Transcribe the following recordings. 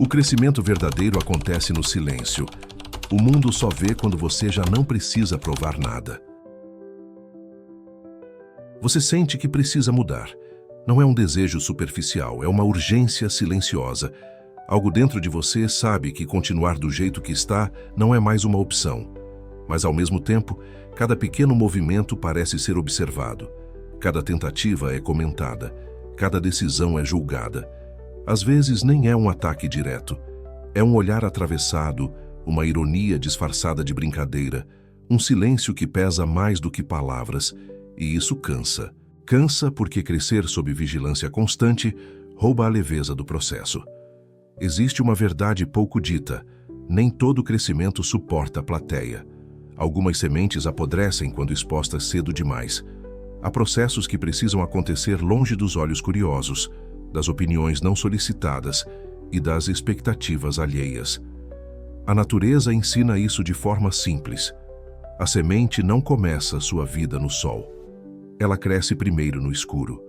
O crescimento verdadeiro acontece no silêncio. O mundo só vê quando você já não precisa provar nada. Você sente que precisa mudar. Não é um desejo superficial, é uma urgência silenciosa. Algo dentro de você sabe que continuar do jeito que está não é mais uma opção. Mas, ao mesmo tempo, cada pequeno movimento parece ser observado. Cada tentativa é comentada. Cada decisão é julgada. Às vezes nem é um ataque direto. É um olhar atravessado, uma ironia disfarçada de brincadeira, um silêncio que pesa mais do que palavras. E isso cansa. Cansa porque crescer sob vigilância constante rouba a leveza do processo. Existe uma verdade pouco dita. Nem todo crescimento suporta a plateia. Algumas sementes apodrecem quando expostas cedo demais. Há processos que precisam acontecer longe dos olhos curiosos, das opiniões não solicitadas e das expectativas alheias. A natureza ensina isso de forma simples. A semente não começa sua vida no sol. Ela cresce primeiro no escuro.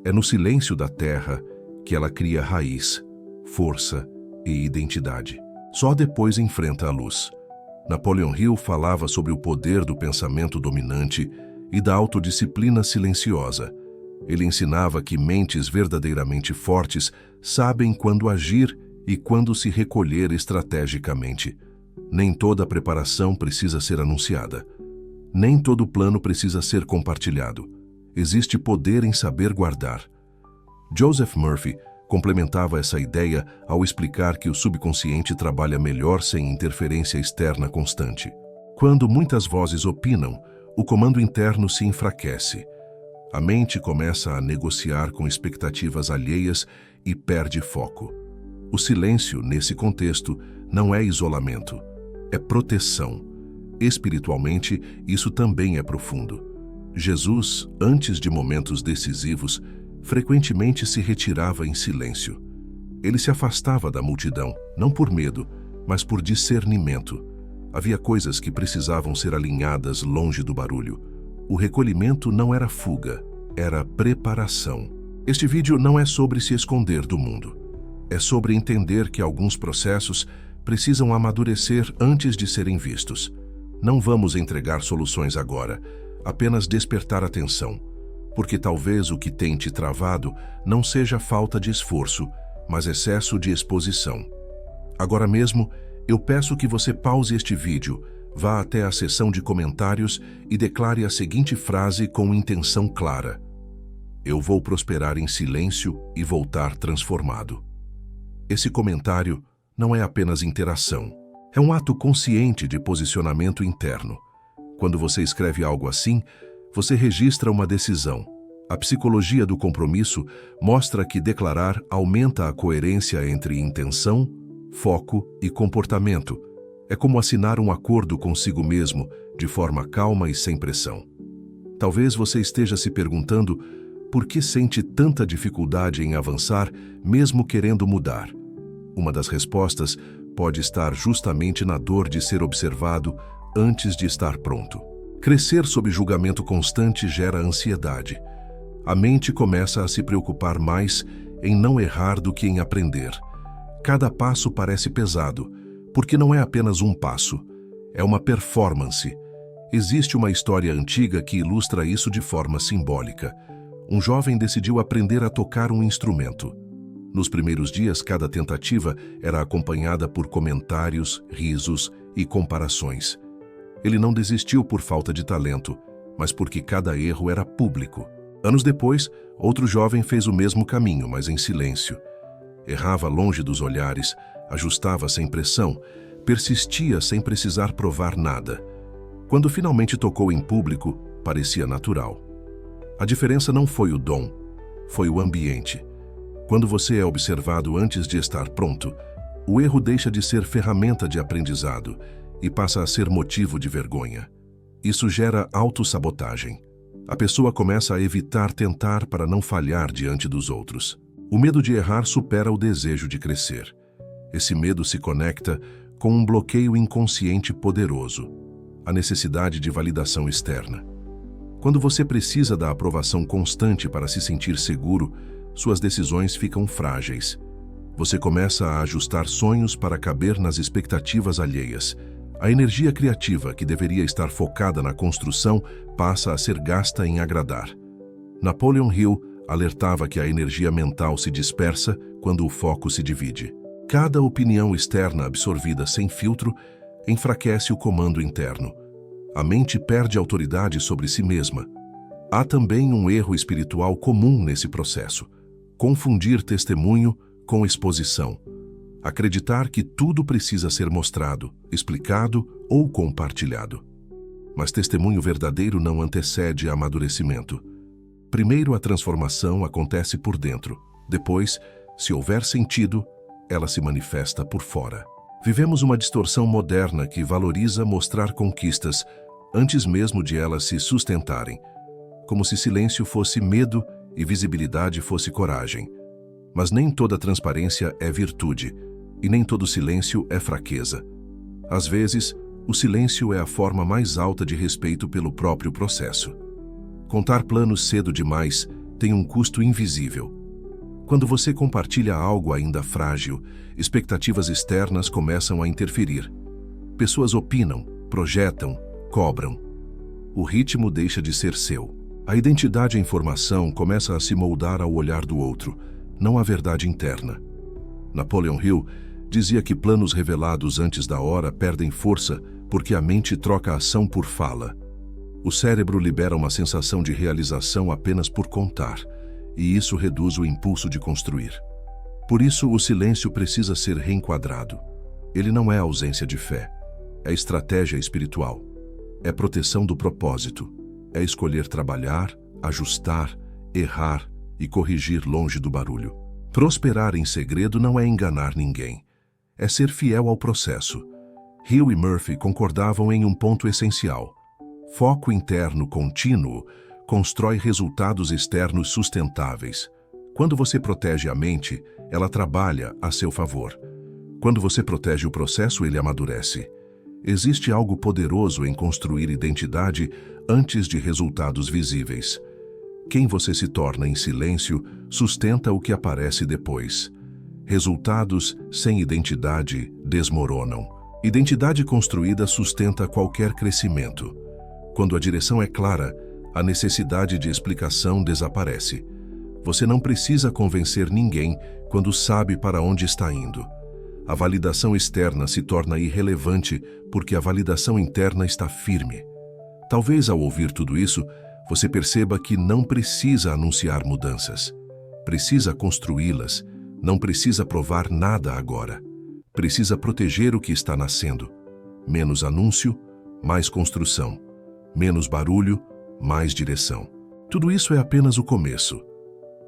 É no silêncio da terra que ela cria raiz, força e identidade. Só depois enfrenta a luz. Napoleon Hill falava sobre o poder do pensamento dominante e da autodisciplina silenciosa. Ele ensinava que mentes verdadeiramente fortes sabem quando agir e quando se recolher estrategicamente. Nem toda preparação precisa ser anunciada. Nem todo plano precisa ser compartilhado. Existe poder em saber guardar. Joseph Murphy complementava essa ideia ao explicar que o subconsciente trabalha melhor sem interferência externa constante. Quando muitas vozes opinam, o comando interno se enfraquece. A mente começa a negociar com expectativas alheias e perde foco. O silêncio, nesse contexto, não é isolamento, é proteção. Espiritualmente, isso também é profundo. Jesus, antes de momentos decisivos, frequentemente se retirava em silêncio. Ele se afastava da multidão, não por medo, mas por discernimento. Havia coisas que precisavam ser alinhadas longe do barulho. O recolhimento não era fuga, era preparação. Este vídeo não é sobre se esconder do mundo. É sobre entender que alguns processos precisam amadurecer antes de serem vistos. Não vamos entregar soluções agora, apenas despertar atenção. Porque talvez o que tem te travado não seja falta de esforço, mas excesso de exposição. Agora mesmo, eu peço que você pause este vídeo, vá até a seção de comentários e declare a seguinte frase com intenção clara: eu vou prosperar em silêncio e voltar transformado. Esse comentário não é apenas interação, é um ato consciente de posicionamento interno. Quando você escreve algo assim, você registra uma decisão. A psicologia do compromisso mostra que declarar aumenta a coerência entre intenção, foco e comportamento. É como assinar um acordo consigo mesmo, de forma calma e sem pressão. Talvez você esteja se perguntando por que sente tanta dificuldade em avançar, mesmo querendo mudar. Uma das respostas pode estar justamente na dor de ser observado antes de estar pronto. Crescer sob julgamento constante gera ansiedade. A mente começa a se preocupar mais em não errar do que em aprender. Cada passo parece pesado, porque não é apenas um passo, é uma performance. Existe uma história antiga que ilustra isso de forma simbólica. Um jovem decidiu aprender a tocar um instrumento. Nos primeiros dias, cada tentativa era acompanhada por comentários, risos e comparações. Ele não desistiu por falta de talento, mas porque cada erro era público. Anos depois, outro jovem fez o mesmo caminho, mas em silêncio. Errava longe dos olhares, ajustava sem pressão, persistia sem precisar provar nada. Quando finalmente tocou em público, parecia natural. A diferença não foi o dom, foi o ambiente. Quando você é observado antes de estar pronto, o erro deixa de ser ferramenta de aprendizado e passa a ser motivo de vergonha. Isso gera autossabotagem. A pessoa começa a evitar tentar para não falhar diante dos outros. O medo de errar supera o desejo de crescer. Esse medo se conecta com um bloqueio inconsciente poderoso, a necessidade de validação externa. Quando você precisa da aprovação constante para se sentir seguro, suas decisões ficam frágeis. Você começa a ajustar sonhos para caber nas expectativas alheias. A energia criativa, que deveria estar focada na construção, passa a ser gasta em agradar. Napoleon Hill alertava que a energia mental se dispersa quando o foco se divide. Cada opinião externa absorvida sem filtro enfraquece o comando interno. A mente perde autoridade sobre si mesma. Há também um erro espiritual comum nesse processo: confundir testemunho com exposição. Acreditar que tudo precisa ser mostrado, explicado ou compartilhado. Mas testemunho verdadeiro não antecede amadurecimento. Primeiro, a transformação acontece por dentro. Depois, se houver sentido, ela se manifesta por fora. Vivemos uma distorção moderna que valoriza mostrar conquistas antes mesmo de elas se sustentarem, como se silêncio fosse medo e visibilidade fosse coragem. Mas nem toda transparência é virtude, e nem todo silêncio é fraqueza. Às vezes, o silêncio é a forma mais alta de respeito pelo próprio processo. Contar planos cedo demais tem um custo invisível. Quando você compartilha algo ainda frágil, expectativas externas começam a interferir. Pessoas opinam, projetam, cobram. O ritmo deixa de ser seu. A identidade e a informação começa a se moldar ao olhar do outro, não à verdade interna. Napoleon Hill dizia que planos revelados antes da hora perdem força porque a mente troca a ação por fala. O cérebro libera uma sensação de realização apenas por contar, e isso reduz o impulso de construir. Por isso, o silêncio precisa ser reenquadrado. Ele não é ausência de fé, é estratégia espiritual, é proteção do propósito, é escolher trabalhar, ajustar, errar e corrigir longe do barulho. Prosperar em segredo não é enganar ninguém, é ser fiel ao processo. Hill e Murphy concordavam em um ponto essencial: foco interno contínuo constrói resultados externos sustentáveis. Quando você protege a mente, ela trabalha a seu favor. Quando você protege o processo, ele amadurece. Existe algo poderoso em construir identidade antes de resultados visíveis. Quem você se torna em silêncio sustenta o que aparece depois. Resultados sem identidade desmoronam. Identidade construída sustenta qualquer crescimento. Quando a direção é clara, a necessidade de explicação desaparece. Você não precisa convencer ninguém quando sabe para onde está indo. A validação externa se torna irrelevante porque a validação interna está firme. Talvez ao ouvir tudo isso, você perceba que não precisa anunciar mudanças. Precisa construí-las, não precisa provar nada agora. Precisa proteger o que está nascendo. Menos anúncio, mais construção. Menos barulho, mais direção. Tudo isso é apenas o começo.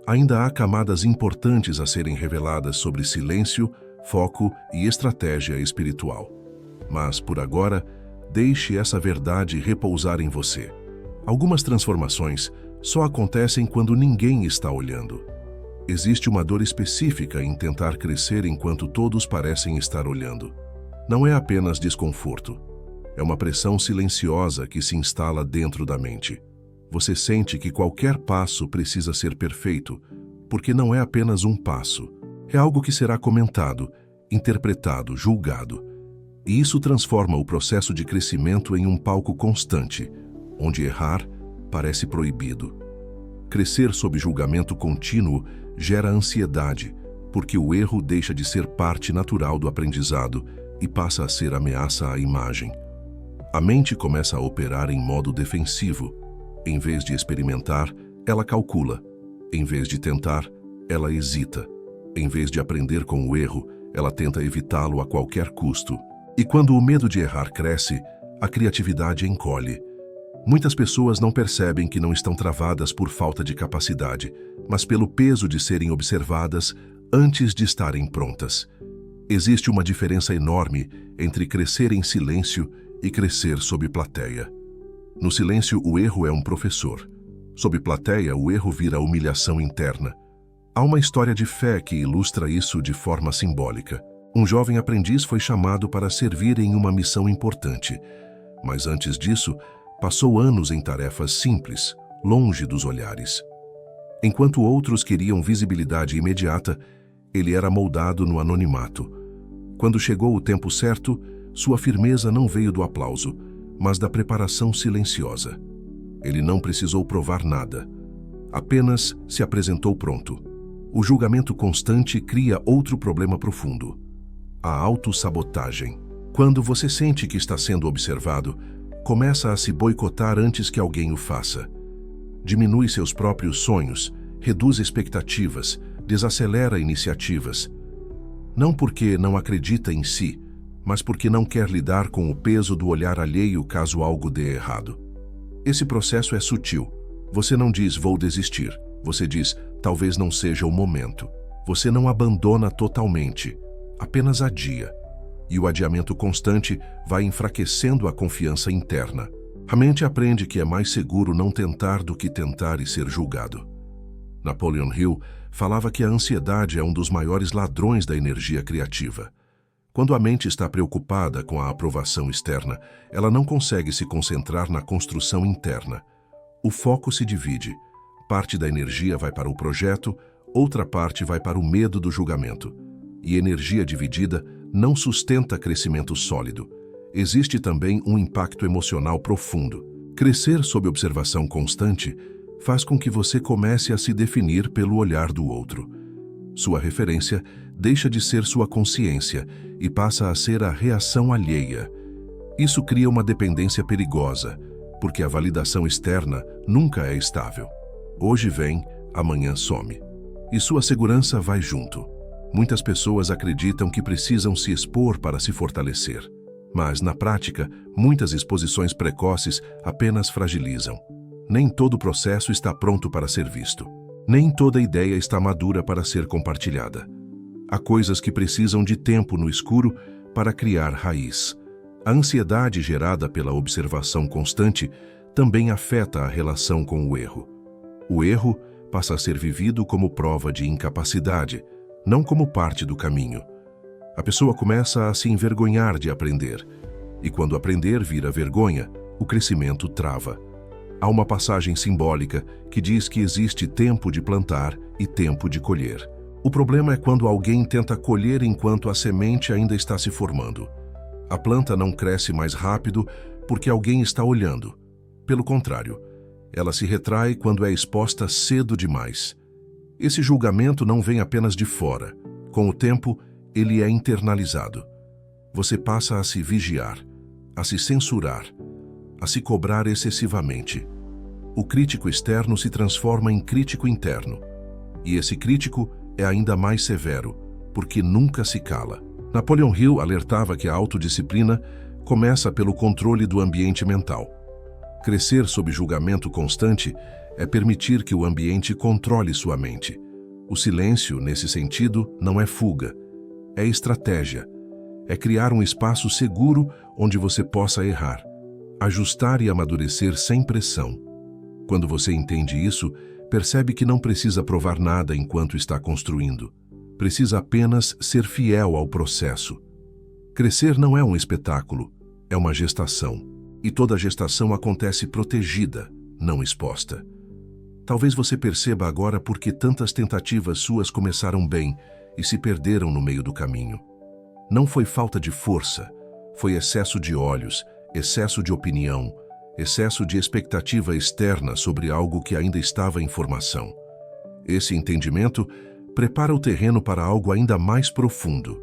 Ainda há camadas importantes a serem reveladas sobre silêncio, foco e estratégia espiritual. Mas, por agora, deixe essa verdade repousar em você. Algumas transformações só acontecem quando ninguém está olhando. Existe uma dor específica em tentar crescer enquanto todos parecem estar olhando. Não é apenas desconforto. É uma pressão silenciosa que se instala dentro da mente. Você sente que qualquer passo precisa ser perfeito, porque não é apenas um passo. É algo que será comentado, interpretado, julgado. E isso transforma o processo de crescimento em um palco constante, onde errar parece proibido. Crescer sob julgamento contínuo gera ansiedade, porque o erro deixa de ser parte natural do aprendizado e passa a ser ameaça à imagem. A mente começa a operar em modo defensivo. Em vez de experimentar, ela calcula. Em vez de tentar, ela hesita. Em vez de aprender com o erro, ela tenta evitá-lo a qualquer custo. E quando o medo de errar cresce, a criatividade encolhe. Muitas pessoas não percebem que não estão travadas por falta de capacidade, mas pelo peso de serem observadas antes de estarem prontas. Existe uma diferença enorme entre crescer em silêncio e crescer sob plateia. No silêncio, o erro é um professor. Sob plateia, o erro vira humilhação interna. Há uma história de fé que ilustra isso de forma simbólica. Um jovem aprendiz foi chamado para servir em uma missão importante, mas antes disso, passou anos em tarefas simples, longe dos olhares. Enquanto outros queriam visibilidade imediata, Ele era moldado no anonimato. Quando chegou o tempo certo, sua firmeza não veio do aplauso, mas da preparação silenciosa. Ele não precisou provar nada. Apenas se apresentou pronto. O julgamento constante cria outro problema profundo: a autossabotagem. Quando você sente que está sendo observado, começa a se boicotar antes que alguém o faça. Diminui seus próprios sonhos, reduz expectativas, desacelera iniciativas. Não porque não acredita em si, mas porque não quer lidar com o peso do olhar alheio caso algo dê errado. Esse processo é sutil. Você não diz "vou desistir", você diz "talvez não seja o momento". Você não abandona totalmente, apenas adia. E o adiamento constante vai enfraquecendo a confiança interna. A mente aprende que é mais seguro não tentar do que tentar e ser julgado. Napoleon Hill falava que a ansiedade é um dos maiores ladrões da energia criativa. Quando a mente está preocupada com a aprovação externa, ela não consegue se concentrar na construção interna. O foco se divide. Parte da energia vai para o projeto, outra parte vai para o medo do julgamento. E energia dividida não sustenta crescimento sólido. Existe também um impacto emocional profundo. Crescer sob observação constante faz com que você comece a se definir pelo olhar do outro. Sua referência deixa de ser sua consciência e passa a ser a reação alheia. Isso cria uma dependência perigosa, porque a validação externa nunca é estável. Hoje vem, amanhã some. E sua segurança vai junto. Muitas pessoas acreditam que precisam se expor para se fortalecer. Mas, na prática, muitas exposições precoces apenas fragilizam. Nem todo processo está pronto para ser visto. Nem toda ideia está madura para ser compartilhada. Há coisas que precisam de tempo no escuro para criar raiz. A ansiedade gerada pela observação constante também afeta a relação com o erro. O erro passa a ser vivido como prova de incapacidade, não como parte do caminho. A pessoa começa a se envergonhar de aprender, e quando aprender vira vergonha, o crescimento trava. Há uma passagem simbólica que diz que existe tempo de plantar e tempo de colher. O problema é quando alguém tenta colher enquanto a semente ainda está se formando. A planta não cresce mais rápido porque alguém está olhando. Pelo contrário, ela se retrai quando é exposta cedo demais. Esse julgamento não vem apenas de fora. Com o tempo, ele é internalizado. Você passa a se vigiar, a se censurar, a se cobrar excessivamente. O crítico externo se transforma em crítico interno. E esse crítico é ainda mais severo, porque nunca se cala. Napoleon Hill alertava que a autodisciplina começa pelo controle do ambiente mental. Crescer sob julgamento constante é permitir que o ambiente controle sua mente. O silêncio, nesse sentido, não é fuga, é estratégia. É criar um espaço seguro onde você possa errar, ajustar e amadurecer sem pressão. Quando você entende isso, percebe que não precisa provar nada enquanto está construindo. Precisa apenas ser fiel ao processo. Crescer não é um espetáculo, é uma gestação. E toda gestação acontece protegida, não exposta. Talvez você perceba agora por que tantas tentativas suas começaram bem e se perderam no meio do caminho. Não foi falta de força, foi excesso de olhos, excesso de opinião, excesso de expectativa externa sobre algo que ainda estava em formação. Esse entendimento prepara o terreno para algo ainda mais profundo,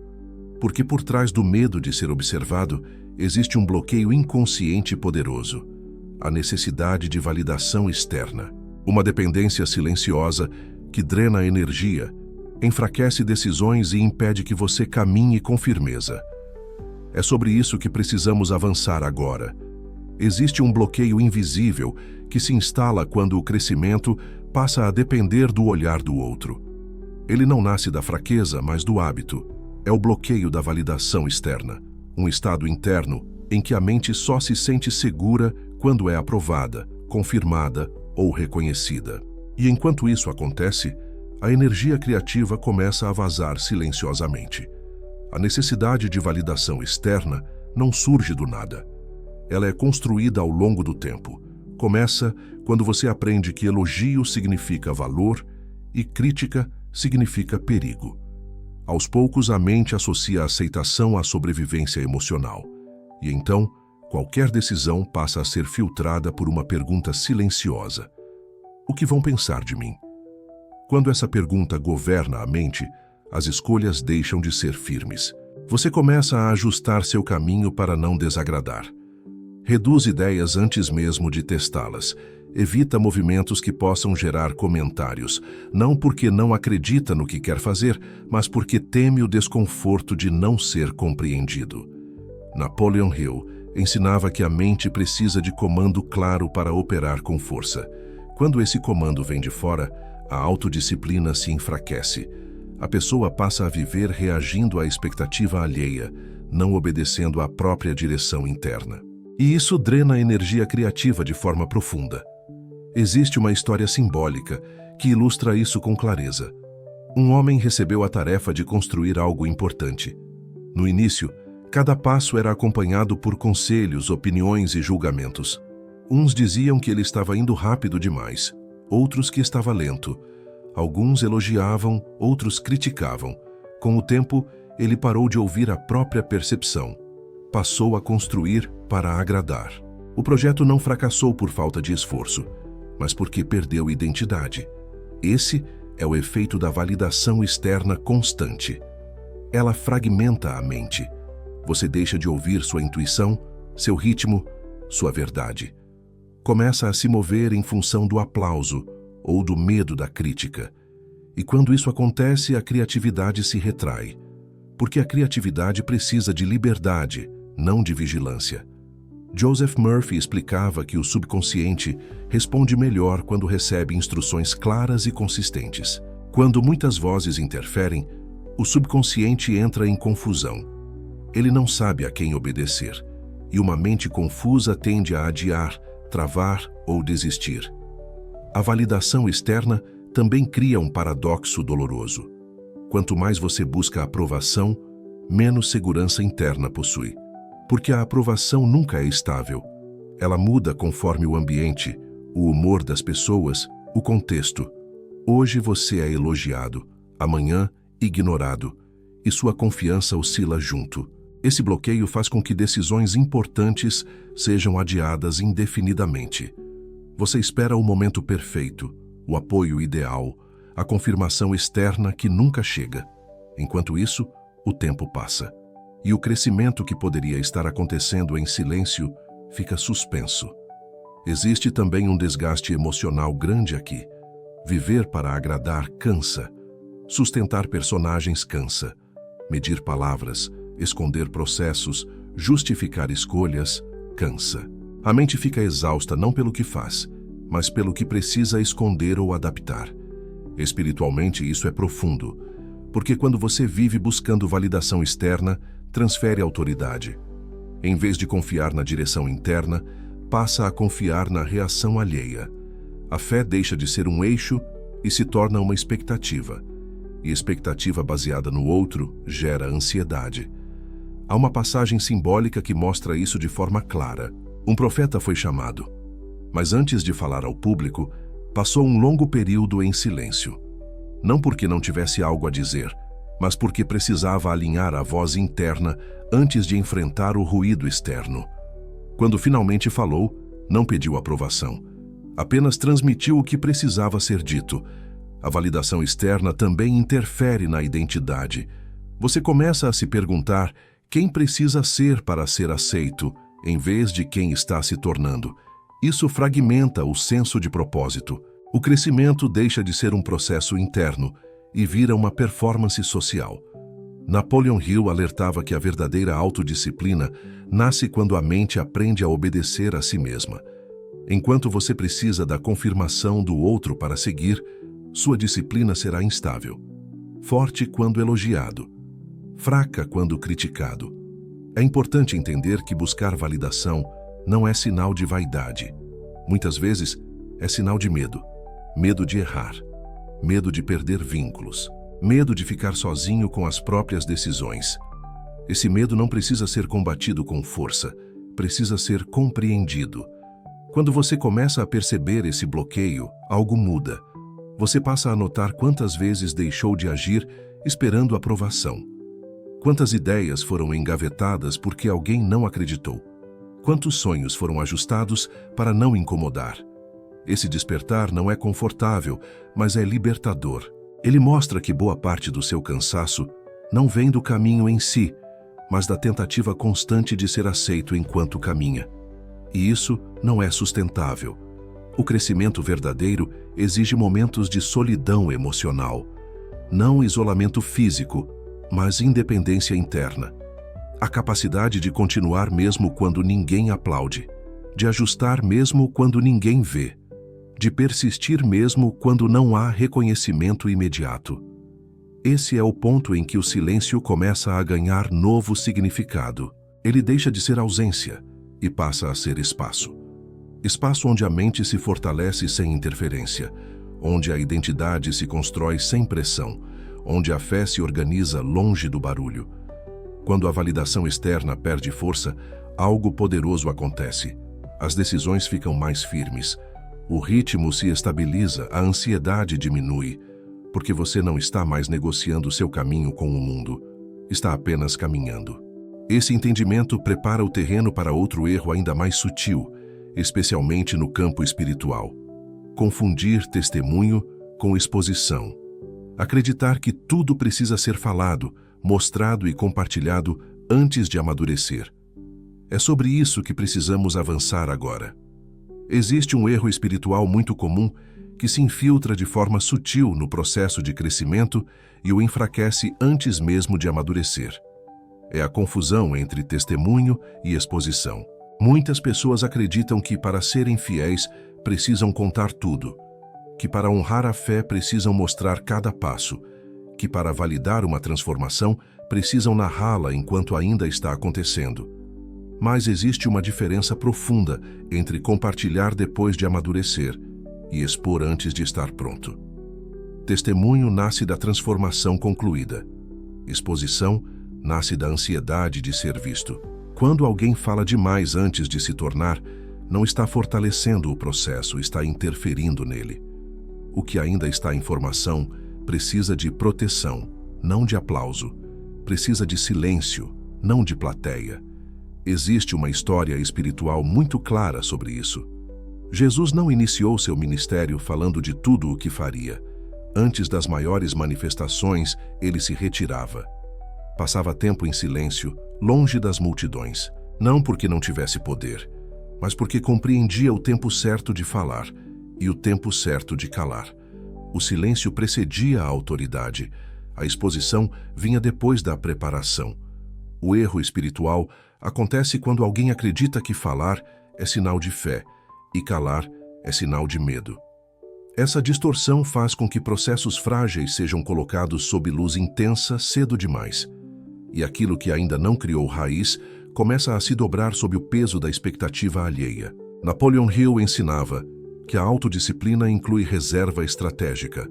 porque por trás do medo de ser observado existe um bloqueio inconsciente poderoso, a necessidade de validação externa, uma dependência silenciosa que drena a energia, enfraquece decisões e impede que você caminhe com firmeza. É sobre isso que precisamos avançar agora. Existe um bloqueio invisível que se instala quando o crescimento passa a depender do olhar do outro. Ele não nasce da fraqueza, mas do hábito. É o bloqueio da validação externa, um estado interno em que a mente só se sente segura quando é aprovada, confirmada ou reconhecida. E enquanto isso acontece, a energia criativa começa a vazar silenciosamente. A necessidade de validação externa não surge do nada. Ela é construída ao longo do tempo. Começa quando você aprende que elogio significa valor e crítica significa perigo. Aos poucos, a mente associa a aceitação à sobrevivência emocional. E então, qualquer decisão passa a ser filtrada por uma pergunta silenciosa. O que vão pensar de mim? Quando essa pergunta governa a mente, as escolhas deixam de ser firmes. Você começa a ajustar seu caminho para não desagradar. Reduz ideias antes mesmo de testá-las. Evita movimentos que possam gerar comentários, não porque não acredita no que quer fazer, mas porque teme o desconforto de não ser compreendido. Napoleon Hill ensinava que a mente precisa de comando claro para operar com força. Quando esse comando vem de fora, a autodisciplina se enfraquece. A pessoa passa a viver reagindo à expectativa alheia, não obedecendo à própria direção interna. E isso drena a energia criativa de forma profunda. Existe uma história simbólica que ilustra isso com clareza. Um homem recebeu a tarefa de construir algo importante. No início, cada passo era acompanhado por conselhos, opiniões e julgamentos. Uns diziam que ele estava indo rápido demais, outros que estava lento. Alguns elogiavam, outros criticavam. Com o tempo, ele parou de ouvir a própria percepção. Passou a construir para agradar. O projeto não fracassou por falta de esforço, mas porque perdeu identidade. Esse é o efeito da validação externa constante. Ela fragmenta a mente. Você deixa de ouvir sua intuição, seu ritmo, sua verdade. Começa a se mover em função do aplauso ou do medo da crítica. E quando isso acontece, a criatividade se retrai. Porque a criatividade precisa de liberdade, não de vigilância. Joseph Murphy explicava que o subconsciente responde melhor quando recebe instruções claras e consistentes. Quando muitas vozes interferem, o subconsciente entra em confusão. Ele não sabe a quem obedecer, e uma mente confusa tende a adiar, travar ou desistir. A validação externa também cria um paradoxo doloroso. Quanto mais você busca aprovação, menos segurança interna possui. Porque a aprovação nunca é estável. Ela muda conforme o ambiente, o humor das pessoas, o contexto. Hoje você é elogiado, amanhã ignorado, e sua confiança oscila junto. Esse bloqueio faz com que decisões importantes sejam adiadas indefinidamente. Você espera o momento perfeito, o apoio ideal, a confirmação externa que nunca chega. Enquanto isso, o tempo passa. E o crescimento que poderia estar acontecendo em silêncio fica suspenso. Existe também um desgaste emocional grande aqui. Viver para agradar cansa. Sustentar personagens cansa. Medir palavras, esconder processos, justificar escolhas, cansa. A mente fica exausta não pelo que faz, mas pelo que precisa esconder ou adaptar. Espiritualmente, isso é profundo, porque quando você vive buscando validação externa, transfere autoridade. Em vez de confiar na direção interna, passa a confiar na reação alheia. A fé deixa de ser um eixo e se torna uma expectativa. E expectativa baseada no outro gera ansiedade. Há uma passagem simbólica que mostra isso de forma clara. Um profeta foi chamado, mas antes de falar ao público, passou um longo período em silêncio. Não porque não tivesse algo a dizer, mas porque precisava alinhar a voz interna antes de enfrentar o ruído externo. Quando finalmente falou, não pediu aprovação. Apenas transmitiu o que precisava ser dito. A validação externa também interfere na identidade. Você começa a se perguntar quem precisa ser para ser aceito, em vez de quem está se tornando. Isso fragmenta o senso de propósito. O crescimento deixa de ser um processo interno e vira uma performance social. Napoleon Hill alertava que a verdadeira autodisciplina nasce quando a mente aprende a obedecer a si mesma. Enquanto você precisa da confirmação do outro para seguir, sua disciplina será instável. Forte quando elogiado, fraca quando criticado. É importante entender que buscar validação não é sinal de vaidade. Muitas vezes é sinal de medo. Medo de errar. Medo de perder vínculos. Medo de ficar sozinho com as próprias decisões. Esse medo não precisa ser combatido com força, precisa ser compreendido. Quando você começa a perceber esse bloqueio, algo muda. Você passa a notar quantas vezes deixou de agir esperando aprovação. Quantas ideias foram engavetadas porque alguém não acreditou? Quantos sonhos foram ajustados para não incomodar? Esse despertar não é confortável, mas é libertador. Ele mostra que boa parte do seu cansaço não vem do caminho em si, mas da tentativa constante de ser aceito enquanto caminha. E isso não é sustentável. O crescimento verdadeiro exige momentos de solidão emocional, não isolamento físico, mas independência interna. A capacidade de continuar mesmo quando ninguém aplaude, de ajustar mesmo quando ninguém vê, de persistir mesmo quando não há reconhecimento imediato. Esse é o ponto em que o silêncio começa a ganhar novo significado. Ele deixa de ser ausência e passa a ser espaço. Espaço onde a mente se fortalece sem interferência, onde a identidade se constrói sem pressão, onde a fé se organiza longe do barulho. Quando a validação externa perde força, algo poderoso acontece. As decisões ficam mais firmes. O ritmo se estabiliza, a ansiedade diminui, porque você não está mais negociando seu caminho com o mundo, está apenas caminhando. Esse entendimento prepara o terreno para outro erro ainda mais sutil, especialmente no campo espiritual. Confundir testemunho com exposição. Acreditar que tudo precisa ser falado, mostrado e compartilhado antes de amadurecer. É sobre isso que precisamos avançar agora. Existe um erro espiritual muito comum que se infiltra de forma sutil no processo de crescimento e o enfraquece antes mesmo de amadurecer. É a confusão entre testemunho e exposição. Muitas pessoas acreditam que para serem fiéis precisam contar tudo, que para honrar a fé precisam mostrar cada passo, que para validar uma transformação precisam narrá-la enquanto ainda está acontecendo. Mas existe uma diferença profunda entre compartilhar depois de amadurecer e expor antes de estar pronto. Testemunho nasce da transformação concluída. Exposição nasce da ansiedade de ser visto. Quando alguém fala demais antes de se tornar, não está fortalecendo o processo, está interferindo nele. O que ainda está em formação precisa de proteção, não de aplauso. Precisa de silêncio, não de plateia. Existe uma história espiritual muito clara sobre isso. Jesus não iniciou seu ministério falando de tudo o que faria. Antes das maiores manifestações, ele se retirava. Passava tempo em silêncio, longe das multidões. Não porque não tivesse poder, mas porque compreendia o tempo certo de falar e o tempo certo de calar. O silêncio precedia a autoridade. A exposição vinha depois da preparação. O erro espiritual acontece quando alguém acredita que falar é sinal de fé e calar é sinal de medo. Essa distorção faz com que processos frágeis sejam colocados sob luz intensa cedo demais. E aquilo que ainda não criou raiz começa a se dobrar sob o peso da expectativa alheia. Napoleon Hill ensinava que a autodisciplina inclui reserva estratégica.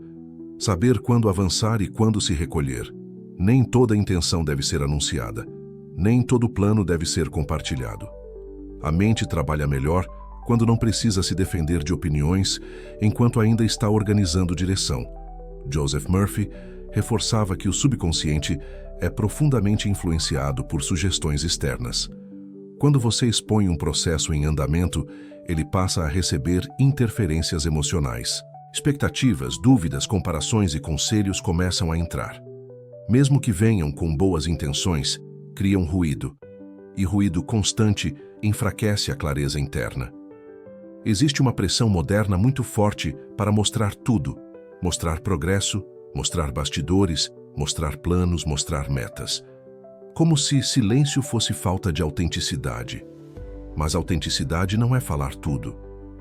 Saber quando avançar e quando se recolher. Nem toda intenção deve ser anunciada. Nem todo plano deve ser compartilhado. A mente trabalha melhor quando não precisa se defender de opiniões enquanto ainda está organizando direção. Joseph Murphy reforçava que o subconsciente é profundamente influenciado por sugestões externas. Quando você expõe um processo em andamento, ele passa a receber interferências emocionais. Expectativas, dúvidas, comparações e conselhos começam a entrar. Mesmo que venham com boas intenções, criam ruído. E ruído constante enfraquece a clareza interna. Existe uma pressão moderna muito forte para mostrar tudo. Mostrar progresso, mostrar bastidores, mostrar planos, mostrar metas. Como se silêncio fosse falta de autenticidade. Mas autenticidade não é falar tudo.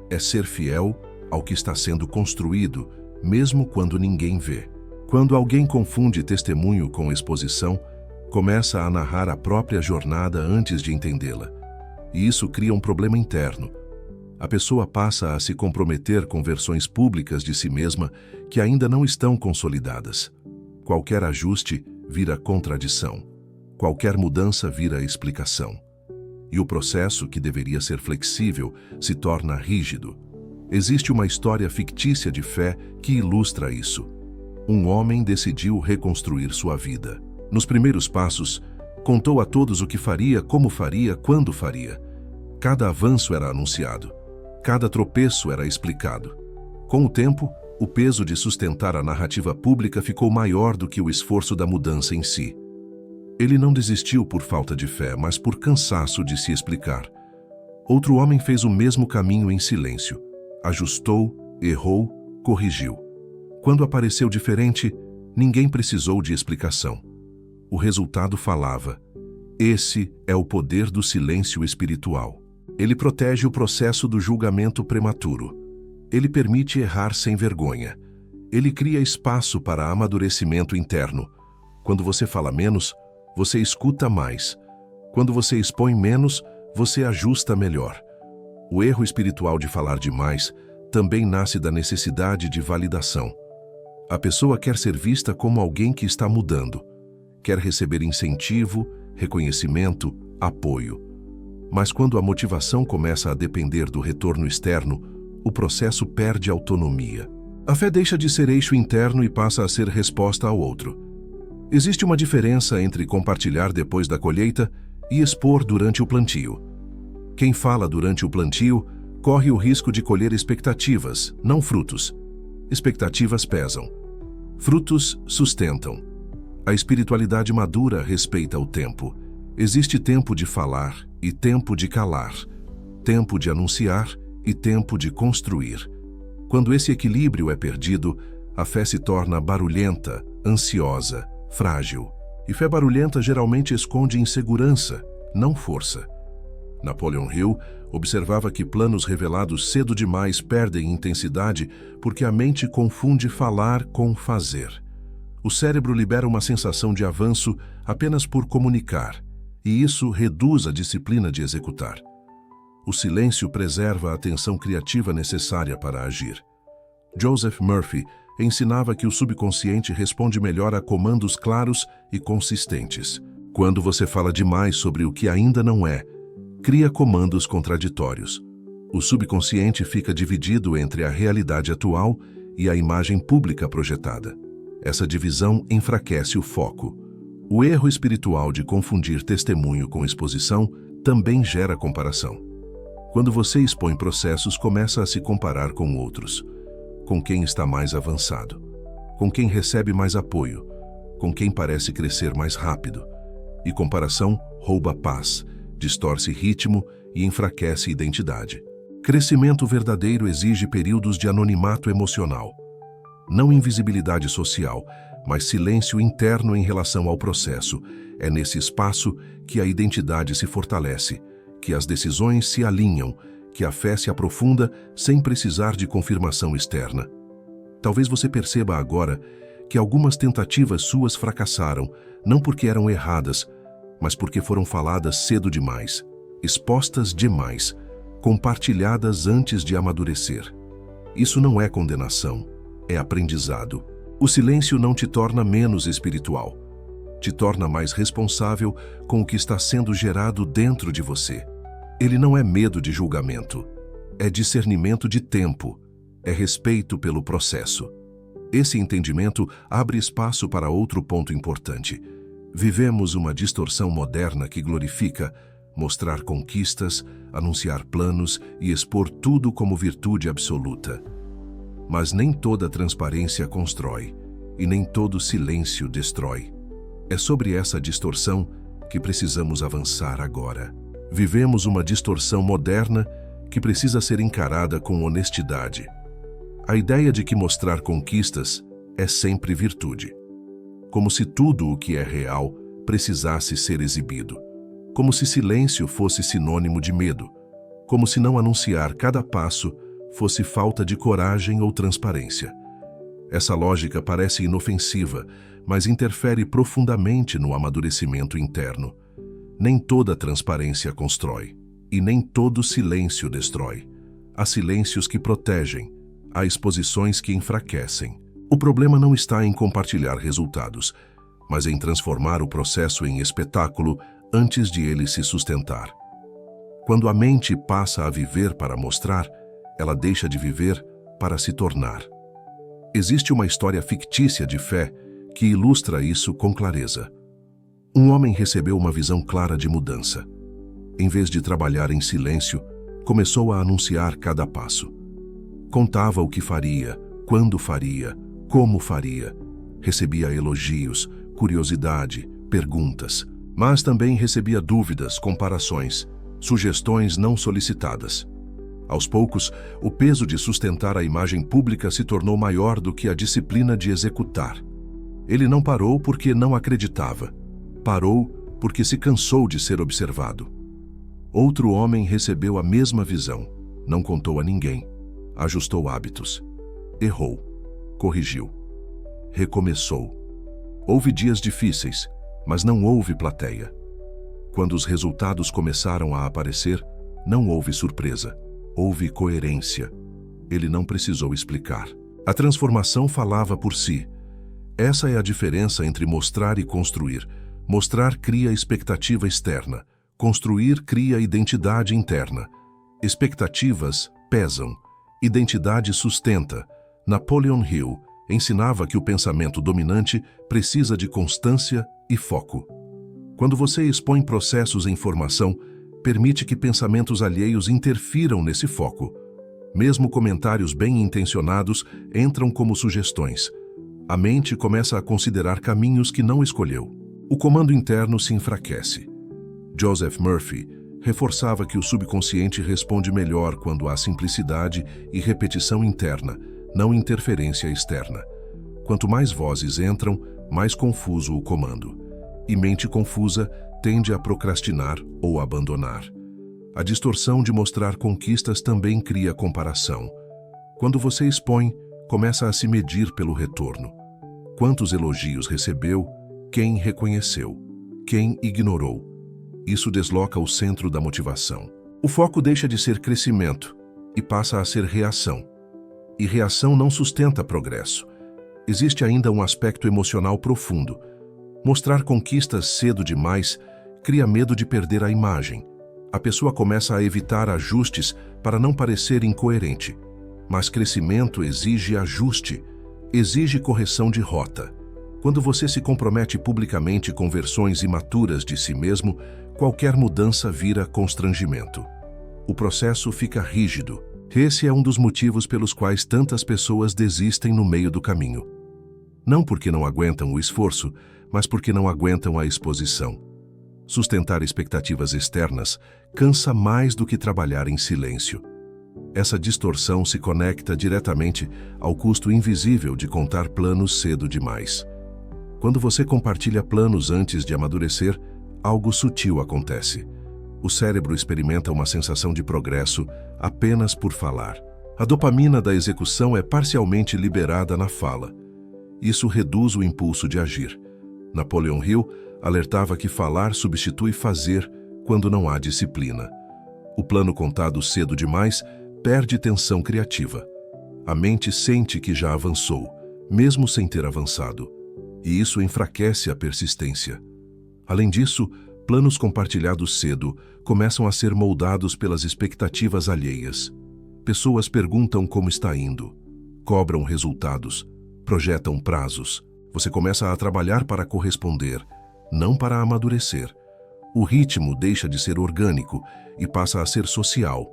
É ser fiel ao que está sendo construído, mesmo quando ninguém vê. Quando alguém confunde testemunho com exposição, começa a narrar a própria jornada antes de entendê-la. E isso cria um problema interno. A pessoa passa a se comprometer com versões públicas de si mesma que ainda não estão consolidadas. Qualquer ajuste vira contradição. Qualquer mudança vira explicação. E o processo, que deveria ser flexível, se torna rígido. Existe uma história fictícia de fé que ilustra isso. um homem decidiu reconstruir sua vida. Nos primeiros passos, contou a todos o que faria, como faria, quando faria. Cada avanço era anunciado. Cada tropeço era explicado. Com o tempo, o peso de sustentar a narrativa pública ficou maior do que o esforço da mudança em si. Ele não desistiu por falta de fé, mas por cansaço de se explicar. Outro homem fez o mesmo caminho em silêncio. Ajustou, errou, corrigiu. Quando apareceu diferente, ninguém precisou de explicação. O resultado falava. Esse é o poder do silêncio espiritual. Ele protege o processo do julgamento prematuro. Ele permite errar sem vergonha. Ele cria espaço para amadurecimento interno. Quando você fala menos, você escuta mais. Quando você expõe menos, você ajusta melhor. O erro espiritual de falar demais também nasce da necessidade de validação. A pessoa quer ser vista como alguém que está mudando. Quer receber incentivo, reconhecimento, apoio. Mas quando a motivação começa a depender do retorno externo, o processo perde autonomia. A fé deixa de ser eixo interno e passa a ser resposta ao outro. Existe uma diferença entre compartilhar depois da colheita e expor durante o plantio. Quem fala durante o plantio corre o risco de colher expectativas, não frutos. Expectativas pesam. Frutos sustentam. A espiritualidade madura respeita o tempo. Existe tempo de falar e tempo de calar. Tempo de anunciar e tempo de construir. Quando esse equilíbrio é perdido, a fé se torna barulhenta, ansiosa, frágil. E fé barulhenta geralmente esconde insegurança, não força. Napoleon Hill observava que planos revelados cedo demais perdem intensidade porque a mente confunde falar com fazer. O cérebro libera uma sensação de avanço apenas por comunicar, e isso reduz a disciplina de executar. O silêncio preserva a atenção criativa necessária para agir. Joseph Murphy ensinava que o subconsciente responde melhor a comandos claros e consistentes. Quando você fala demais sobre o que ainda não é, cria comandos contraditórios. O subconsciente fica dividido entre a realidade atual e a imagem pública projetada. Essa divisão enfraquece o foco. O erro espiritual de confundir testemunho com exposição também gera comparação. Quando você expõe processos, começa a se comparar com outros. Com quem está mais avançado. Com quem recebe mais apoio. Com quem parece crescer mais rápido. E comparação rouba paz, distorce ritmo e enfraquece identidade. Crescimento verdadeiro exige períodos de anonimato emocional. Não invisibilidade social, mas silêncio interno em relação ao processo. É nesse espaço que a identidade se fortalece, que as decisões se alinham, que a fé se aprofunda sem precisar de confirmação externa. Talvez você perceba agora que algumas tentativas suas fracassaram, não porque eram erradas, mas porque foram faladas cedo demais, expostas demais, compartilhadas antes de amadurecer. Isso não é condenação, é aprendizado. O silêncio não te torna menos espiritual, te torna mais responsável com o que está sendo gerado dentro de você. Ele não é medo de julgamento, é discernimento de tempo, é respeito pelo processo. Esse entendimento abre espaço para outro ponto importante. Vivemos uma distorção moderna que glorifica mostrar conquistas, anunciar planos e expor tudo como virtude absoluta. Mas nem toda transparência constrói, e nem todo silêncio destrói. É sobre essa distorção que precisamos avançar agora. Vivemos uma distorção moderna que precisa ser encarada com honestidade. A ideia de que mostrar conquistas é sempre virtude. Como se tudo o que é real precisasse ser exibido. Como se silêncio fosse sinônimo de medo. Como se não anunciar cada passo fosse falta de coragem ou transparência. Essa lógica parece inofensiva, mas interfere profundamente no amadurecimento interno. Nem toda transparência constrói, e nem todo silêncio destrói. Há silêncios que protegem, há exposições que enfraquecem. O problema não está em compartilhar resultados, mas em transformar o processo em espetáculo antes de ele se sustentar. Quando a mente passa a viver para mostrar, ela deixa de viver para se tornar. Existe uma história fictícia de fé que ilustra isso com clareza. Um homem recebeu uma visão clara de mudança. Em vez de trabalhar em silêncio, começou a anunciar cada passo. Contava o que faria, quando faria, como faria. Recebia elogios, curiosidade, perguntas, mas também recebia dúvidas, comparações, sugestões não solicitadas. Aos poucos, o peso de sustentar a imagem pública se tornou maior do que a disciplina de executar. Ele não parou porque não acreditava. Parou porque se cansou de ser observado. Outro homem recebeu a mesma visão. Não contou a ninguém. Ajustou hábitos. Errou. Corrigiu. Recomeçou. Houve dias difíceis, mas não houve plateia. Quando os resultados começaram a aparecer, não houve surpresa. Houve coerência. Ele não precisou explicar. A transformação falava por si. Essa é a diferença entre mostrar e construir. Mostrar cria expectativa externa. Construir cria identidade interna. Expectativas pesam. Identidade sustenta. Napoleon Hill ensinava que o pensamento dominante precisa de constância e foco. Quando você expõe processos em formação, permite que pensamentos alheios interfiram nesse foco. Mesmo comentários bem intencionados entram como sugestões. A mente começa a considerar caminhos que não escolheu. O comando interno se enfraquece. Joseph Murphy reforçava que o subconsciente responde melhor quando há simplicidade e repetição interna, não interferência externa. Quanto mais vozes entram, mais confuso o comando. E mente confusa tende a procrastinar ou abandonar. A distorção de mostrar conquistas também cria comparação. Quando você expõe, começa a se medir pelo retorno. Quantos elogios recebeu? Quem reconheceu? Quem ignorou? Isso desloca o centro da motivação. O foco deixa de ser crescimento e passa a ser reação. E reação não sustenta progresso. Existe ainda um aspecto emocional profundo. Mostrar conquistas cedo demais cria medo de perder a imagem. A pessoa começa a evitar ajustes para não parecer incoerente. Mas crescimento exige ajuste, exige correção de rota. Quando você se compromete publicamente com versões imaturas de si mesmo, qualquer mudança vira constrangimento. O processo fica rígido. Esse é um dos motivos pelos quais tantas pessoas desistem no meio do caminho. Não porque não aguentam o esforço, mas porque não aguentam a exposição. Sustentar expectativas externas cansa mais do que trabalhar em silêncio. Essa distorção se conecta diretamente ao custo invisível de contar planos cedo demais. Quando você compartilha planos antes de amadurecer, algo sutil acontece. O cérebro experimenta uma sensação de progresso apenas por falar. A dopamina da execução é parcialmente liberada na fala. Isso reduz o impulso de agir. Napoleon Hill alertava que falar substitui fazer quando não há disciplina. O plano contado cedo demais perde tensão criativa. A mente sente que já avançou, mesmo sem ter avançado. E isso enfraquece a persistência. Além disso, planos compartilhados cedo começam a ser moldados pelas expectativas alheias. Pessoas perguntam como está indo, cobram resultados, projetam prazos. Você começa a trabalhar para corresponder, não para amadurecer. O ritmo deixa de ser orgânico e passa a ser social.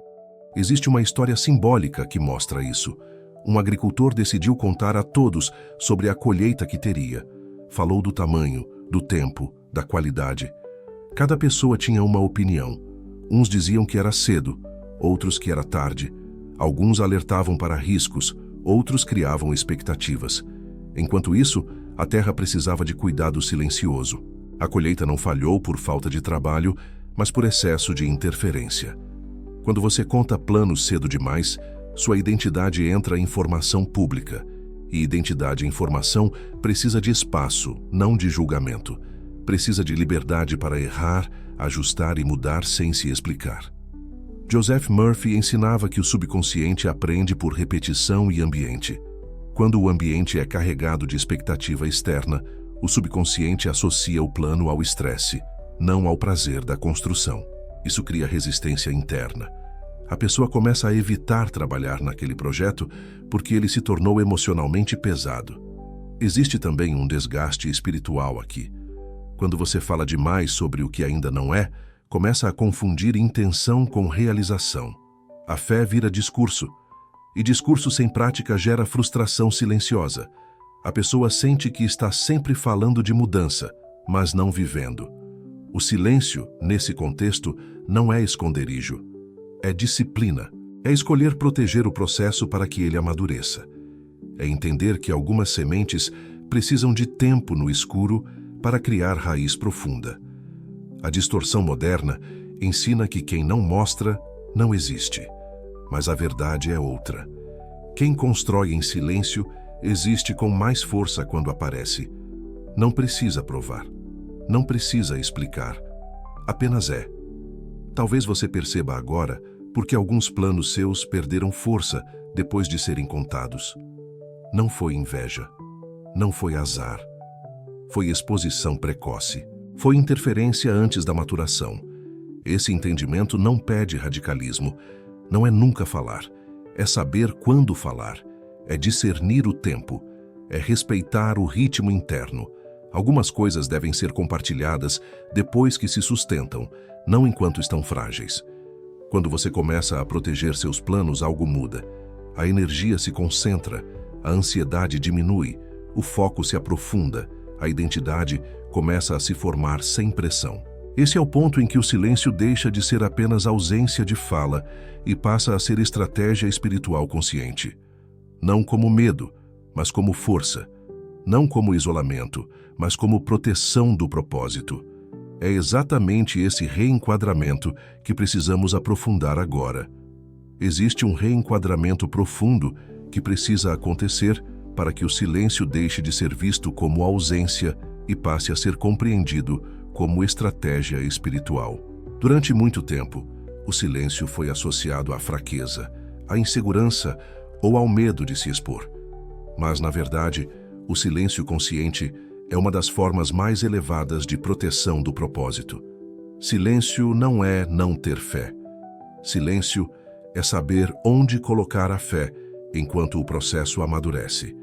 Existe uma história simbólica que mostra isso. Um agricultor decidiu contar a todos sobre a colheita que teria. Falou do tamanho, do tempo, da qualidade. Cada pessoa tinha uma opinião. Uns diziam que era cedo, outros que era tarde. Alguns alertavam para riscos, outros criavam expectativas. Enquanto isso, a terra precisava de cuidado silencioso. A colheita não falhou por falta de trabalho, mas por excesso de interferência. Quando você conta planos cedo demais, sua identidade entra em formação pública. E identidade em formação precisa de espaço, não de julgamento. Precisa de liberdade para errar, ajustar e mudar sem se explicar. Joseph Murphy ensinava que o subconsciente aprende por repetição e ambiente. Quando o ambiente é carregado de expectativa externa, o subconsciente associa o plano ao estresse, não ao prazer da construção. Isso cria resistência interna. A pessoa começa a evitar trabalhar naquele projeto porque ele se tornou emocionalmente pesado. Existe também um desgaste espiritual aqui. Quando você fala demais sobre o que ainda não é, começa a confundir intenção com realização. A fé vira discurso, e discurso sem prática gera frustração silenciosa. A pessoa sente que está sempre falando de mudança, mas não vivendo. O silêncio, nesse contexto, não é esconderijo. É disciplina. É escolher proteger o processo para que ele amadureça. É entender que algumas sementes precisam de tempo no escuro para criar raiz profunda. A distorção moderna ensina que quem não mostra, não existe. Mas a verdade é outra. Quem constrói em silêncio existe com mais força quando aparece. Não precisa provar. Não precisa explicar. Apenas é. Talvez você perceba agora porque alguns planos seus perderam força depois de serem contados. Não foi inveja. Não foi azar. Foi exposição precoce. Foi interferência antes da maturação. Esse entendimento não pede radicalismo. Não é nunca falar. É saber quando falar. É discernir o tempo. É respeitar o ritmo interno. Algumas coisas devem ser compartilhadas depois que se sustentam, não enquanto estão frágeis. Quando você começa a proteger seus planos, algo muda. A energia se concentra, a ansiedade diminui, o foco se aprofunda, a identidade começa a se formar sem pressão. Esse é o ponto em que o silêncio deixa de ser apenas ausência de fala e passa a ser estratégia espiritual consciente. Não como medo, mas como força. Não como isolamento, mas como proteção do propósito. É exatamente esse reenquadramento que precisamos aprofundar agora. Existe um reenquadramento profundo que precisa acontecer para que o silêncio deixe de ser visto como ausência e passe a ser compreendido como estratégia espiritual. Durante muito tempo, o silêncio foi associado à fraqueza, à insegurança ou ao medo de se expor. Mas, na verdade, o silêncio consciente é uma das formas mais elevadas de proteção do propósito. Silêncio não é não ter fé. Silêncio é saber onde colocar a fé enquanto o processo amadurece.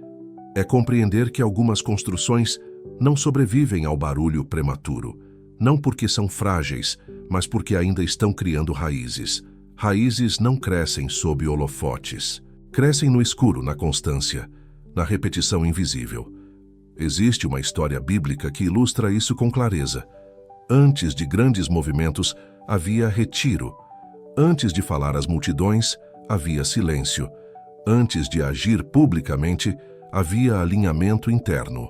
É compreender que algumas construções não sobrevivem ao barulho prematuro, não porque são frágeis, mas porque ainda estão criando raízes. Raízes não crescem sob holofotes. Crescem no escuro, na constância, na repetição invisível. Existe uma história bíblica que ilustra isso com clareza. Antes de grandes movimentos, havia retiro. Antes de falar às multidões, havia silêncio. Antes de agir publicamente, havia alinhamento interno.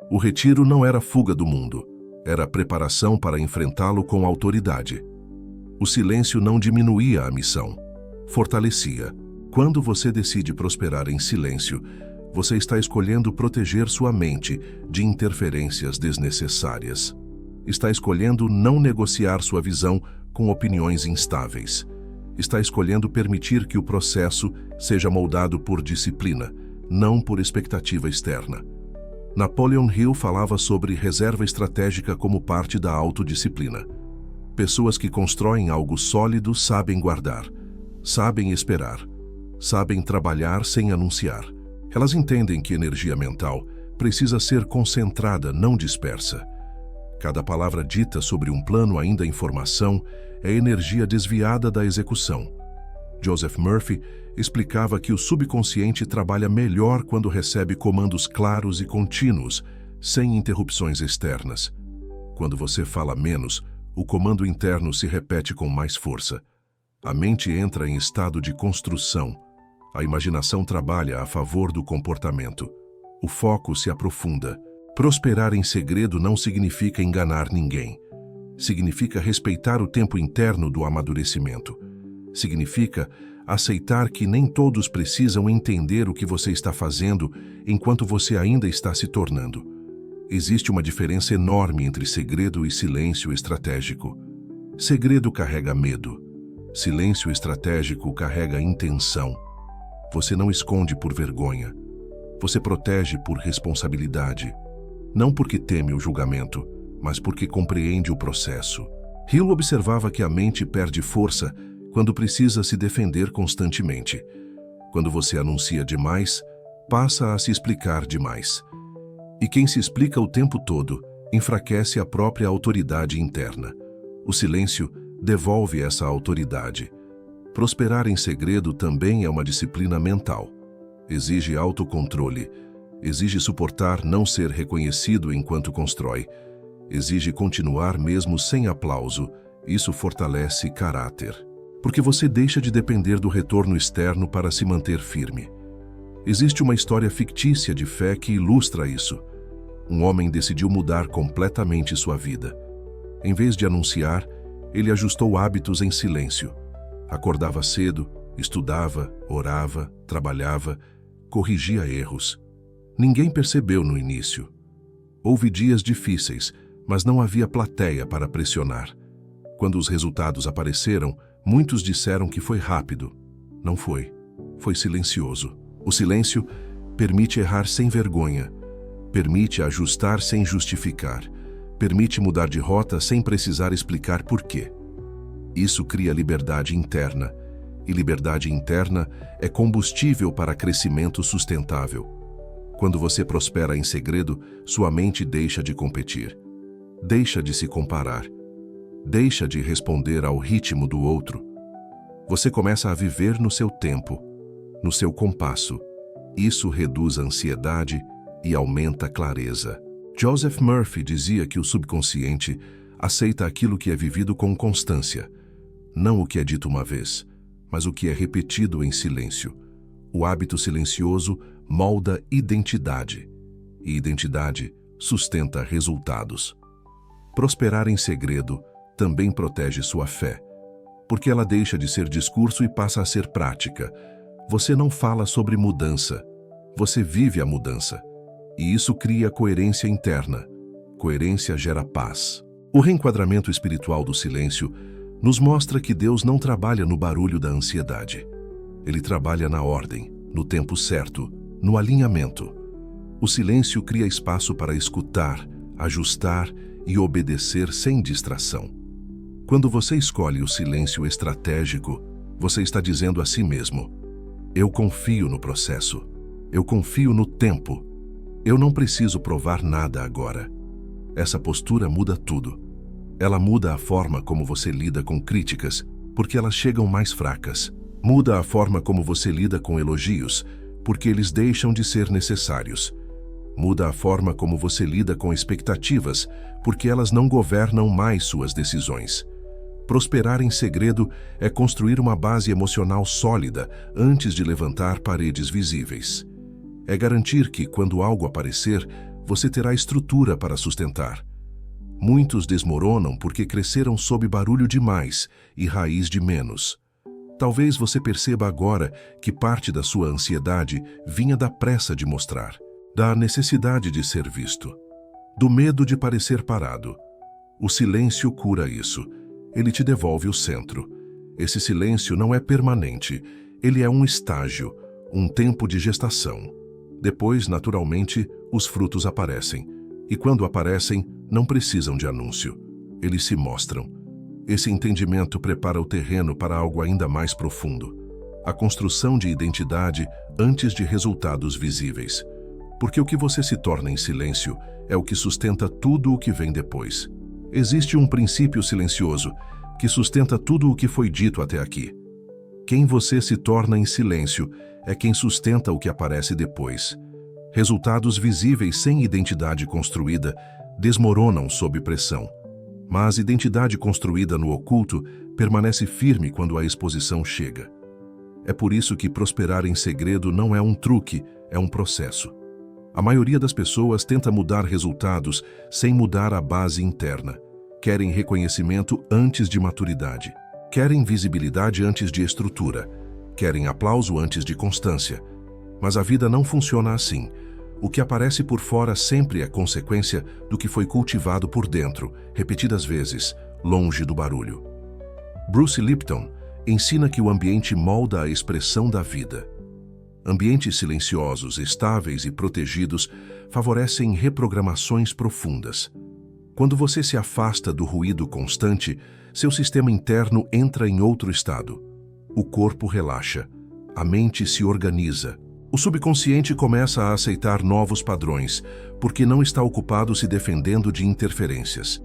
O retiro não era fuga do mundo, era preparação para enfrentá-lo com autoridade. O silêncio não diminuía a missão, fortalecia. Quando você decide prosperar em silêncio, você está escolhendo proteger sua mente de interferências desnecessárias. Está escolhendo não negociar sua visão com opiniões instáveis. Está escolhendo permitir que o processo seja moldado por disciplina, não por expectativa externa. Napoleon Hill falava sobre reserva estratégica como parte da autodisciplina. Pessoas que constroem algo sólido sabem guardar, sabem esperar, sabem trabalhar sem anunciar. Elas entendem que energia mental precisa ser concentrada, não dispersa. Cada palavra dita sobre um plano ainda em formação é energia desviada da execução. Joseph Murphy explicava que o subconsciente trabalha melhor quando recebe comandos claros e contínuos, sem interrupções externas. Quando você fala menos, o comando interno se repete com mais força. A mente entra em estado de construção. A imaginação trabalha a favor do comportamento. O foco se aprofunda. Prosperar em segredo não significa enganar ninguém. Significa respeitar o tempo interno do amadurecimento. Significa aceitar que nem todos precisam entender o que você está fazendo enquanto você ainda está se tornando. Existe uma diferença enorme entre segredo e silêncio estratégico. Segredo carrega medo. Silêncio estratégico carrega intenção. Você não esconde por vergonha. Você protege por responsabilidade. Não porque teme o julgamento, mas porque compreende o processo. Hill observava que a mente perde força quando precisa se defender constantemente. Quando você anuncia demais, passa a se explicar demais. E quem se explica o tempo todo enfraquece a própria autoridade interna. O silêncio devolve essa autoridade. Prosperar em segredo também é uma disciplina mental. Exige autocontrole. Exige suportar não ser reconhecido enquanto constrói. Exige continuar mesmo sem aplauso. Isso fortalece caráter. Porque você deixa de depender do retorno externo para se manter firme. Existe uma história fictícia de fé que ilustra isso. Um homem decidiu mudar completamente sua vida. Em vez de anunciar, ele ajustou hábitos em silêncio. Acordava cedo, estudava, orava, trabalhava, corrigia erros. Ninguém percebeu no início. Houve dias difíceis, mas não havia plateia para pressionar. Quando os resultados apareceram, muitos disseram que foi rápido. Não foi. Foi silencioso. O silêncio permite errar sem vergonha. Permite ajustar sem justificar. Permite mudar de rota sem precisar explicar por quê. Isso cria liberdade interna. E liberdade interna é combustível para crescimento sustentável. Quando você prospera em segredo, sua mente deixa de competir. Deixa de se comparar. Deixa de responder ao ritmo do outro. Você começa a viver no seu tempo, no seu compasso. Isso reduz a ansiedade e aumenta a clareza. Joseph Murphy dizia que o subconsciente aceita aquilo que é vivido com constância. Não o que é dito uma vez, mas o que é repetido em silêncio. O hábito silencioso molda identidade, e identidade sustenta resultados. Prosperar em segredo também protege sua fé, porque ela deixa de ser discurso e passa a ser prática. Você não fala sobre mudança, você vive a mudança. E isso cria coerência interna. Coerência gera paz. O reenquadramento espiritual do silêncio nos mostra que Deus não trabalha no barulho da ansiedade. Ele trabalha na ordem, no tempo certo, no alinhamento. O silêncio cria espaço para escutar, ajustar e obedecer sem distração. Quando você escolhe o silêncio estratégico, você está dizendo a si mesmo: eu confio no processo, eu confio no tempo, eu não preciso provar nada agora. Essa postura muda tudo. Ela muda a forma como você lida com críticas, porque elas chegam mais fracas. Muda a forma como você lida com elogios, porque eles deixam de ser necessários. Muda a forma como você lida com expectativas, porque elas não governam mais suas decisões. Prosperar em segredo é construir uma base emocional sólida antes de levantar paredes visíveis. É garantir que, quando algo aparecer, você terá estrutura para sustentar. Muitos desmoronam porque cresceram sob barulho demais e raiz de menos. Talvez você perceba agora que parte da sua ansiedade vinha da pressa de mostrar, da necessidade de ser visto, do medo de parecer parado. O silêncio cura isso. Ele te devolve o centro. Esse silêncio não é permanente. Ele é um estágio, um tempo de gestação. Depois, naturalmente, os frutos aparecem. E quando aparecem, não precisam de anúncio. Eles se mostram. Esse entendimento prepara o terreno para algo ainda mais profundo. A construção de identidade antes de resultados visíveis. Porque o que você se torna em silêncio é o que sustenta tudo o que vem depois. Existe um princípio silencioso que sustenta tudo o que foi dito até aqui. Quem você se torna em silêncio é quem sustenta o que aparece depois. Resultados visíveis sem identidade construída desmoronam sob pressão. Mas identidade construída no oculto permanece firme quando a exposição chega. É por isso que prosperar em segredo não é um truque, é um processo. A maioria das pessoas tenta mudar resultados sem mudar a base interna. Querem reconhecimento antes de maturidade. Querem visibilidade antes de estrutura. Querem aplauso antes de constância. Mas a vida não funciona assim. O que aparece por fora sempre é consequência do que foi cultivado por dentro, repetidas vezes, longe do barulho. Bruce Lipton ensina que o ambiente molda a expressão da vida. Ambientes silenciosos, estáveis e protegidos favorecem reprogramações profundas. Quando você se afasta do ruído constante, seu sistema interno entra em outro estado. o corpo relaxa, a mente se organiza. O subconsciente começa a aceitar novos padrões, porque não está ocupado se defendendo de interferências.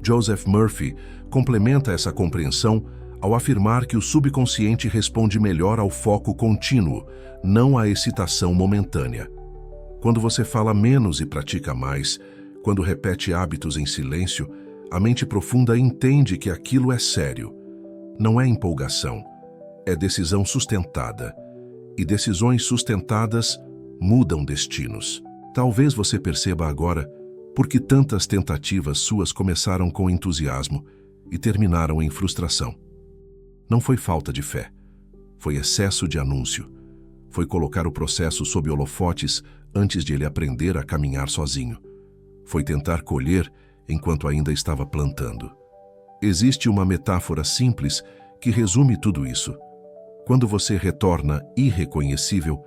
Joseph Murphy complementa essa compreensão ao afirmar que o subconsciente responde melhor ao foco contínuo, não à excitação momentânea. Quando você fala menos e pratica mais, quando repete hábitos em silêncio, a mente profunda entende que aquilo é sério. Não é empolgação, é decisão sustentada. E decisões sustentadas mudam destinos. Talvez você perceba agora por que tantas tentativas suas começaram com entusiasmo e terminaram em frustração. Não foi falta de fé, foi excesso de anúncio. Foi colocar o processo sob holofotes antes de ele aprender a caminhar sozinho. Foi tentar colher enquanto ainda estava plantando. Existe uma metáfora simples que resume tudo isso. Quando você retorna irreconhecível,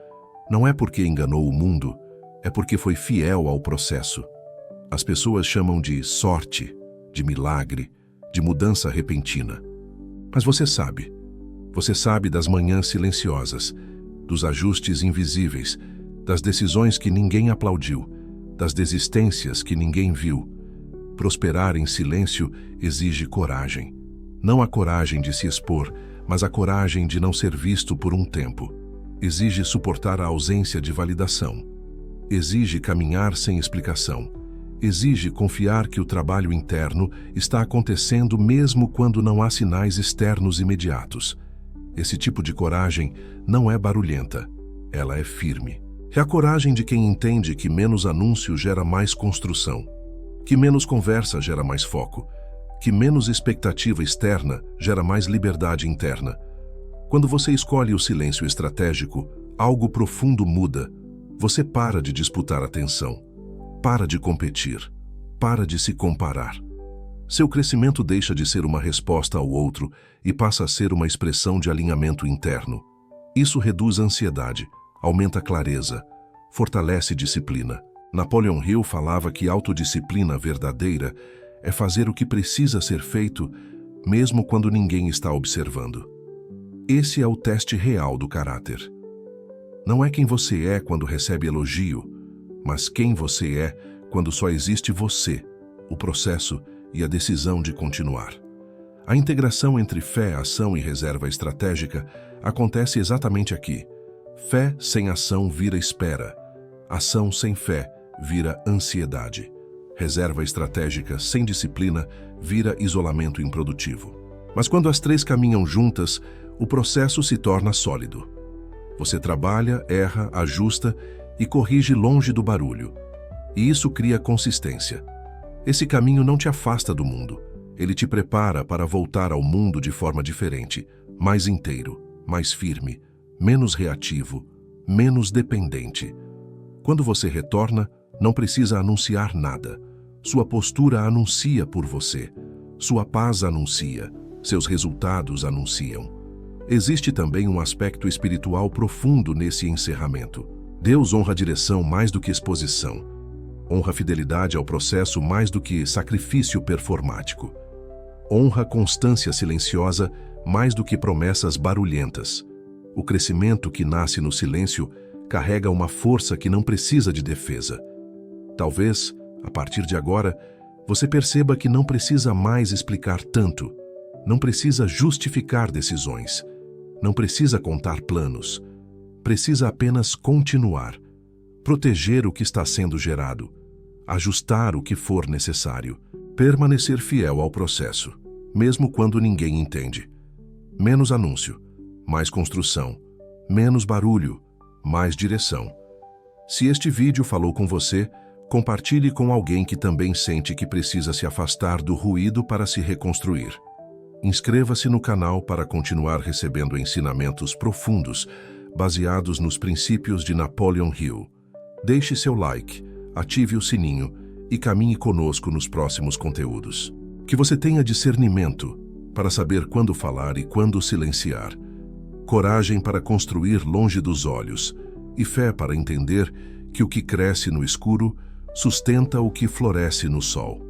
não é porque enganou o mundo, é porque foi fiel ao processo. As pessoas chamam de sorte, de milagre, de mudança repentina. Mas você sabe das manhãs silenciosas, dos ajustes invisíveis, das decisões que ninguém aplaudiu, das desistências que ninguém viu. Prosperar em silêncio exige coragem. Não a coragem de se expor, mas a coragem de não ser visto por um tempo. Exige suportar a ausência de validação. Exige caminhar sem explicação. Exige confiar que o trabalho interno está acontecendo mesmo quando não há sinais externos imediatos. Esse tipo de coragem não é barulhenta, ela é firme. É a coragem de quem entende que menos anúncio gera mais construção, que menos conversa gera mais foco, que menos expectativa externa gera mais liberdade interna. Quando você escolhe o silêncio estratégico, algo profundo muda. Você para de disputar atenção, para de competir, para de se comparar. Seu crescimento deixa de ser uma resposta ao outro e passa a ser uma expressão de alinhamento interno. Isso reduz a ansiedade, aumenta a clareza, fortalece disciplina. Napoleon Hill falava que autodisciplina verdadeira é fazer o que precisa ser feito, mesmo quando ninguém está observando. Esse é o teste real do caráter. Não é quem você é quando recebe elogio, mas quem você é quando só existe você, o processo e a decisão de continuar. A integração entre fé, ação e reserva estratégica acontece exatamente aqui. Fé sem ação vira espera. Ação sem fé vira ansiedade. Reserva estratégica sem disciplina vira isolamento improdutivo. Mas quando as três caminham juntas, o processo se torna sólido. Você trabalha, erra, ajusta e corrige longe do barulho. E isso cria consistência. Esse caminho não te afasta do mundo. Ele te prepara para voltar ao mundo de forma diferente, mais inteiro, mais firme, menos reativo, menos dependente. Quando você retorna, não precisa anunciar nada. Sua postura anuncia por você. Sua paz anuncia. Seus resultados anunciam. Existe também um aspecto espiritual profundo nesse encerramento. Deus honra a direção mais do que exposição. Honra a fidelidade ao processo mais do que sacrifício performático. Honra a constância silenciosa mais do que promessas barulhentas. O crescimento que nasce no silêncio carrega uma força que não precisa de defesa. Talvez, a partir de agora, você perceba que não precisa mais explicar tanto, não precisa justificar decisões, não precisa contar planos, precisa apenas continuar, proteger o que está sendo gerado, ajustar o que for necessário, permanecer fiel ao processo, mesmo quando ninguém entende. Menos anúncio, mais construção, menos barulho, mais direção. Se este vídeo falou com você, compartilhe com alguém que também sente que precisa se afastar do ruído para se reconstruir. Inscreva-se no canal para continuar recebendo ensinamentos profundos, baseados nos princípios de Napoleon Hill. Deixe seu like, ative o sininho e caminhe conosco nos próximos conteúdos. Que você tenha discernimento para saber quando falar e quando silenciar, coragem para construir longe dos olhos e fé para entender que o que cresce no escuro sustenta o que floresce no sol.